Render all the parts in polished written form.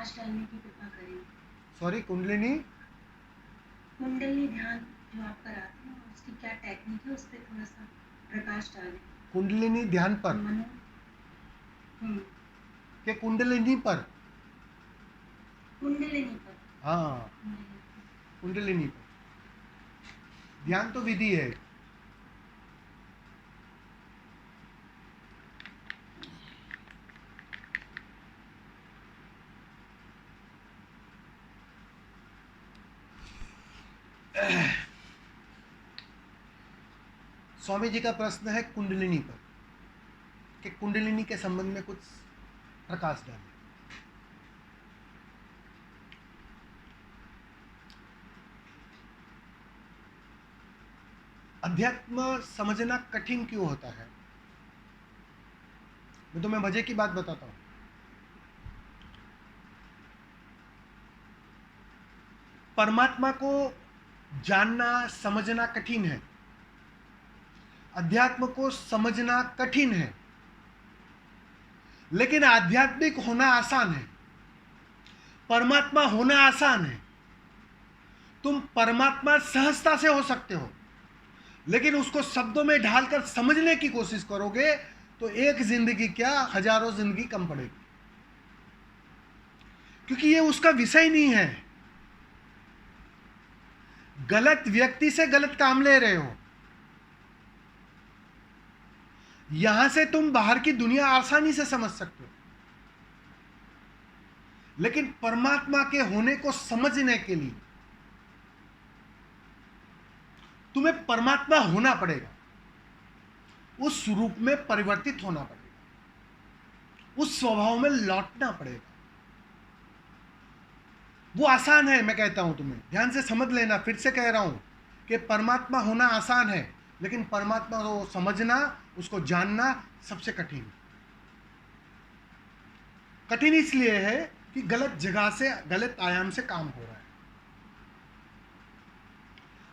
प्रकाश डालने की कृपा करें। सॉरी, कुंडलिनी कुंडली ध्यान जो आप कराते हैं उसकी क्या टेक्निक है, उस पर थोड़ा सा प्रकाश डालें। कुंडलिनी ध्यान पर मनो के कुंडलिनी पर? कुंडलिनी पर। हाँ, कुंडलिनी पर ध्यान तो विधि है। स्वामी जी का प्रश्न है कुंडलिनी पर, कि कुंडलिनी के संबंध में कुछ प्रकाश डालें। अध्यात्म समझना कठिन क्यों होता है? मैं तुम्हें मजे की बात बताता हूं। परमात्मा को जानना समझना कठिन है, अध्यात्म को समझना कठिन है, लेकिन आध्यात्मिक होना आसान है, परमात्मा होना आसान है। तुम परमात्मा सहजता से हो सकते हो, लेकिन उसको शब्दों में ढालकर समझने की कोशिश करोगे तो एक जिंदगी क्या, हजारों जिंदगी कम पड़ेगी, क्योंकि ये उसका विषय नहीं है। गलत व्यक्ति से गलत काम ले रहे हो। यहां से तुम बाहर की दुनिया आसानी से समझ सकते हो, लेकिन परमात्मा के होने को समझने के लिए तुम्हें परमात्मा होना पड़ेगा, उस रूप में परिवर्तित होना पड़ेगा, उस स्वभाव में लौटना पड़ेगा। वो आसान है, मैं कहता हूं तुम्हें ध्यान से समझ लेना। फिर से कह रहा हूं कि परमात्मा होना आसान है, लेकिन परमात्मा को समझना, उसको जानना सबसे कठिन। कठिन इसलिए है कि गलत जगह से, गलत आयाम से काम हो रहा है।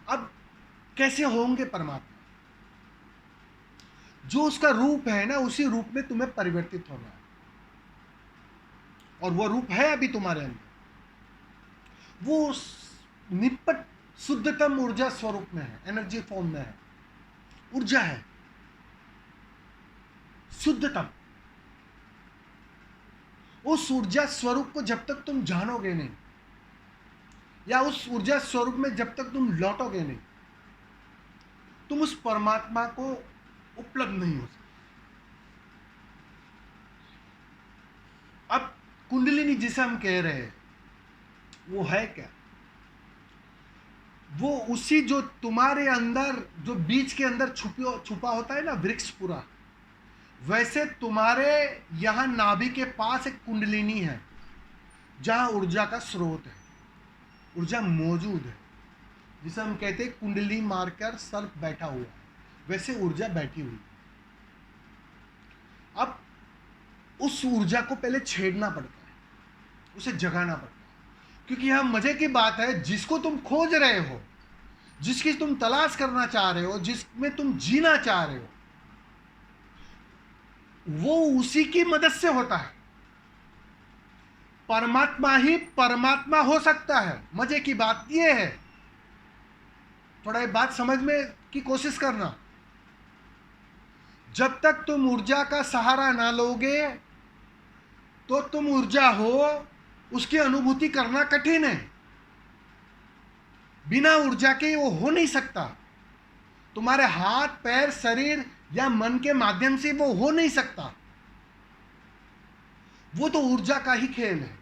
अब कैसे होंगे परमात्मा? जो उसका रूप है ना, उसी रूप में तुम्हें परिवर्तित होना है, और वो रूप है अभी तुम्हारे अंदर। वो निपट शुद्धतम ऊर्जा स्वरूप में है, एनर्जी फॉर्म में है, ऊर्जा है शुद्धतम। उस ऊर्जा स्वरूप को जब तक तुम जानोगे नहीं, या उस ऊर्जा स्वरूप में जब तक तुम लौटोगे नहीं, तुम उस परमात्मा को उपलब्ध नहीं हो सकते। अब कुंडलिनी जिसे हम कह रहे हैं, वो है क्या? वो उसी जो तुम्हारे अंदर, जो बीज के अंदर छुपा होता है ना, वृक्ष पूरा, वैसे तुम्हारे यहां नाभि के पास एक कुंडलिनी है, जहां ऊर्जा का स्रोत है, ऊर्जा मौजूद है, जिसे हम कहते हैं कुंडली मारकर सर्प बैठा हुआ है, वैसे ऊर्जा बैठी हुई। अब उस ऊर्जा को पहले छेड़ना पड़ता है, उसे जगाना पड़ता है, क्योंकि यहां मजे की बात है, जिसको तुम खोज रहे हो, जिसकी तुम तलाश करना चाह रहे हो, जिसमें तुम जीना चाह रहे हो, वो उसी की मदद से होता है। परमात्मा ही परमात्मा हो सकता है। मजे की बात यह है, थोड़ा ये बात समझ में की कोशिश करना। जब तक तुम ऊर्जा का सहारा ना लोगे, तो तुम ऊर्जा हो, उसकी अनुभूति करना कठिन है। बिना ऊर्जा के वो हो नहीं सकता। तुम्हारे हाथ पैर शरीर या मन के माध्यम से वो हो नहीं सकता। वो तो ऊर्जा का ही खेल है,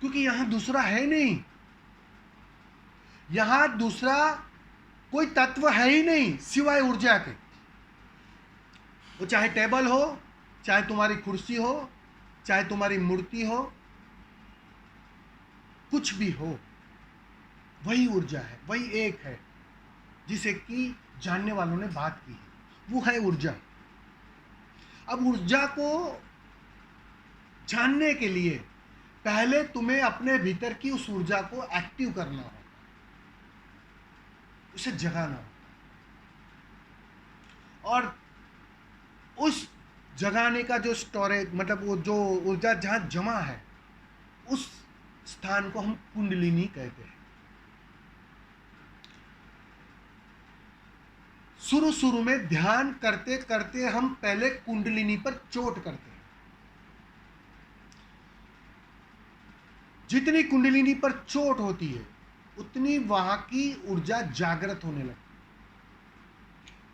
क्योंकि यहां दूसरा है नहीं, यहां दूसरा कोई तत्व है ही नहीं सिवाय ऊर्जा के। वो चाहे टेबल हो, चाहे तुम्हारी कुर्सी हो, चाहे तुम्हारी मूर्ति हो, कुछ भी हो, वही ऊर्जा है, वही एक है, जिसे कि जानने वालों ने बात की है, वो है ऊर्जा। अब ऊर्जा को जानने के लिए पहले तुम्हें अपने भीतर की उस ऊर्जा को एक्टिव करना होगा, उसे जगाना होगा, और उस जगाने का जो स्टोरेज, मतलब वो जो ऊर्जा जहां जमा है, उस स्थान को हम कुंडलिनी कहते हैं। शुरू शुरू में ध्यान करते करते हम पहले कुंडलिनी पर चोट करते हैं। जितनी कुंडलिनी पर चोट होती है उतनी वहां की ऊर्जा जागृत होने लगती है।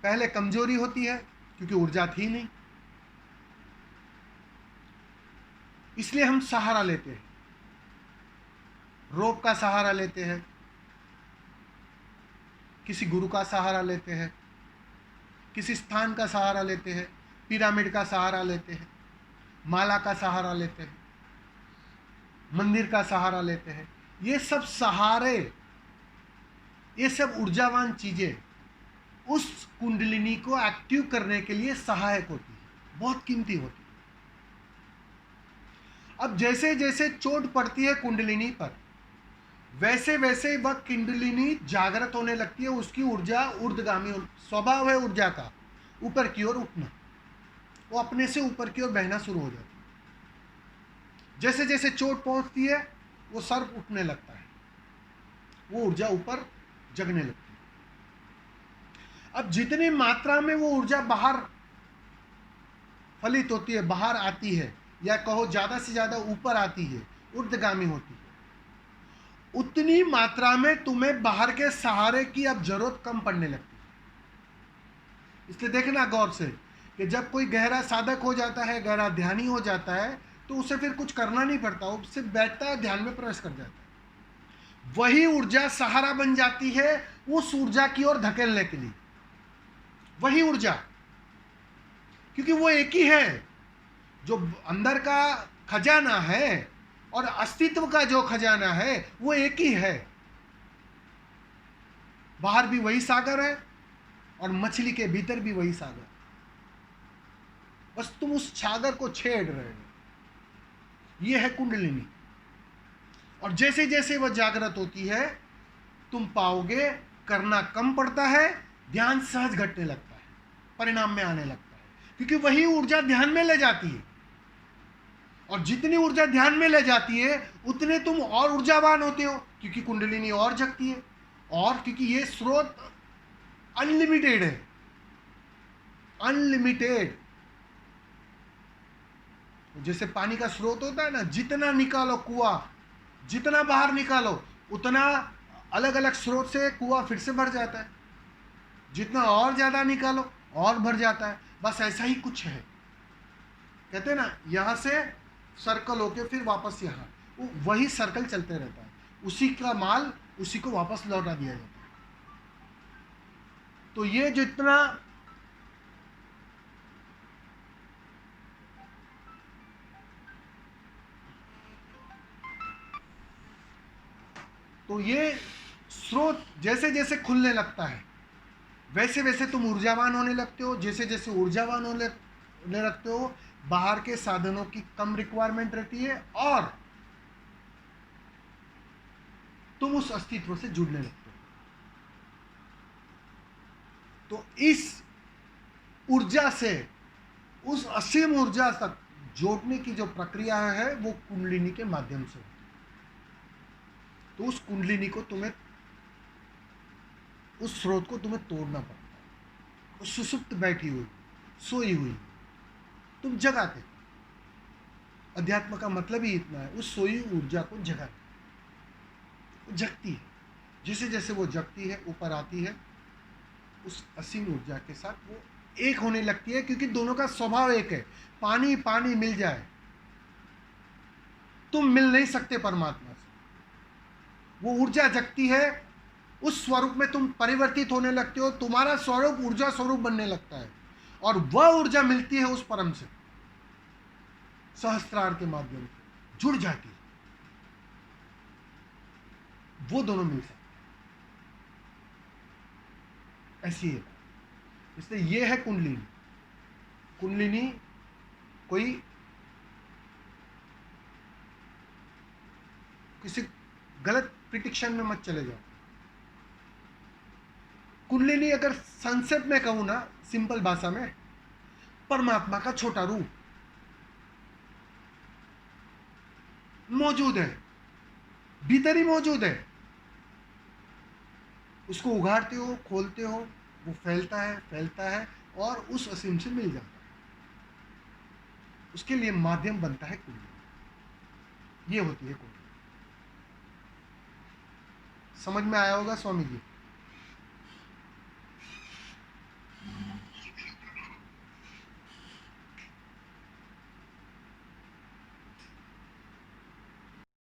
पहले कमजोरी होती है क्योंकि ऊर्जा थी नहीं, इसलिए हम सहारा लेते हैं, रोप का सहारा लेते हैं, किसी गुरु का सहारा लेते हैं, किसी स्थान का सहारा लेते हैं, पिरामिड का सहारा लेते हैं, माला का सहारा लेते हैं, मंदिर का सहारा लेते हैं। ये सब सहारे, ये सब ऊर्जावान चीजें उस कुंडलिनी को एक्टिव करने के लिए सहायक होती है, बहुत कीमती होती है। अब जैसे जैसे चोट पड़ती है कुंडलिनी पर, वैसे वैसे वह कुंडलिनी जागृत होने लगती है, उसकी ऊर्जा ऊर्ध्वगामी स्वभाव है ऊर्जा का, ऊपर की ओर उठना, वो अपने से ऊपर की ओर बहना शुरू हो जाती है। जैसे जैसे चोट पहुंचती है वो सर उठने लगता है, वो ऊर्जा ऊपर जगने लगती है। अब जितनी मात्रा में वो ऊर्जा बाहर फलित होती है, बाहर आती है, या कहो ज्यादा से ज्यादा ऊपर आती है, ऊर्ध्वगामी होती है, उतनी मात्रा में तुम्हें बाहर के सहारे की अब जरूरत कम पड़ने लगती है। इसलिए देखना गौर से कि जब कोई गहरा साधक हो जाता है, गहरा ध्यानी हो जाता है, तो उसे फिर कुछ करना नहीं पड़ता, वो सिर्फ बैठता है, ध्यान में प्रवेश कर जाता है। वही ऊर्जा सहारा बन जाती है उस ऊर्जा की ओर धकेलने के लिए। वही ऊर्जा, क्योंकि वो एक ही है, जो अंदर का खजाना है और अस्तित्व का जो खजाना है वो एक ही है। बाहर भी वही सागर है और मछली के भीतर भी वही सागर, बस तुम उस सागर को छेड़ रहे हो। ये है कुंडलिनी। और जैसे जैसे वह जागृत होती है तुम पाओगे करना कम पड़ता है, ध्यान सहज घटने लगता है, परिणाम में आने लगता है, क्योंकि वही ऊर्जा ध्यान में ले जाती है। और जितनी ऊर्जा ध्यान में ले जाती है उतने तुम और ऊर्जावान होते हो, क्योंकि कुंडलिनी और जगती है, और क्योंकि ये स्रोत अनलिमिटेड है, अनलिमिटेड। जैसे पानी का स्रोत होता है ना, जितना निकालो कुआं, जितना बाहर निकालो उतना अलग अलग स्रोत से कुआं फिर से भर जाता है, जितना और ज्यादा निकालो और भर जाता है। बस ऐसा ही कुछ है, कहते हैं ना, यहां से सर्कल होके फिर वापस यहाँ, वही सर्कल चलते रहता है, उसी का माल उसी को वापस लौटा दिया जाता है। तो ये जितना तो ये स्रोत जैसे जैसे खुलने लगता है वैसे वैसे तुम ऊर्जावान होने लगते हो। जैसे जैसे ऊर्जावान होने लगते हो बाहर के साधनों की कम रिक्वायरमेंट रहती है और तुम उस अस्तित्व से जुड़ने लगते हो। तो इस ऊर्जा से उस असीम ऊर्जा तक जोड़ने की जो प्रक्रिया है वो कुंडलिनी के माध्यम से होती है। तो उस कुंडलिनी को तुम्हें, उस स्रोत को तुम्हें तोड़ना पड़ता है। उस सुसुप्त बैठी हुई, सोई हुई तुम जगाते। अध्यात्म का मतलब ही इतना है, उस सोई ऊर्जा को जगाते, जगती है। जैसे जैसे वो जगती है, ऊपर आती है, उस असीम ऊर्जा के साथ वो एक होने लगती है, क्योंकि दोनों का स्वभाव एक है। पानी पानी मिल जाए, तुम मिल नहीं सकते परमात्मा से। वो ऊर्जा जगती है, उस स्वरूप में तुम परिवर्तित होने लगते हो, तुम्हारा स्वरूप ऊर्जा स्वरूप बनने लगता है, और वह ऊर्जा मिलती है उस परम से, सहस्त्रार के माध्यम से जुड़ जाती है। वो दोनों मिल सकते हैं, ऐसी है। इसलिए ये है कुंडलिनी। कुंडलिनी कोई किसी गलत प्रिडिक्शन में मत चले जाओ। कुंडलिनी अगर संक्षेप में कहूं ना, सिंपल भाषा में, परमात्मा का छोटा रूप। मौजूद है, भीतर ही मौजूद है। उसको उघाड़ते हो, खोलते हो, वो फैलता है और उस असीम से मिल जाता है। उसके लिए माध्यम बनता है कुंडली। ये होती है कुंडली। समझ में आया होगा स्वामी जी?